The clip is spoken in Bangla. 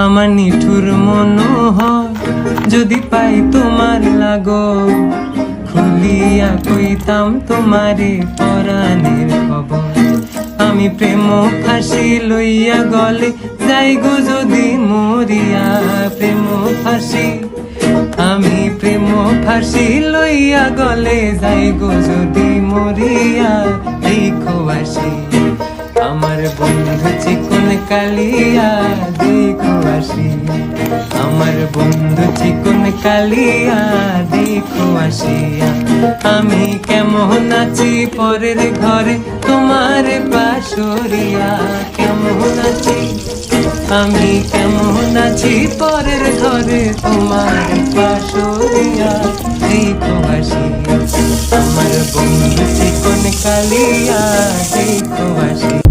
আমার নিঠুর মনোহর যদি পাই তোমার লাগো, খুলিয়া কইতাম তোমারে পরাণের খবর। আমি প্রেম ফাঁসি লইয়া গলে যাই গো যদি মরিয়া, প্রেম ফাঁসি আমি প্রেম ফাঁসি লইয়া গলে যাই গো যদি মরিয়া। দেখো আসি আমার বন্ধু চিকন কালিয়া, দেখো আসি আমার বন্ধু চিকন কালিয়া, দেখো আসিয়া। আমি কেমন আছি পরের ঘরে তোমার পাশরিয়া, কেমন আছি আমি কেমন আছি পরের ঘরে তোমার পাশরিয়া। দেখো আসিয়া আমার বন্ধু চিকন কালিয়া, দেখো আসিয়া।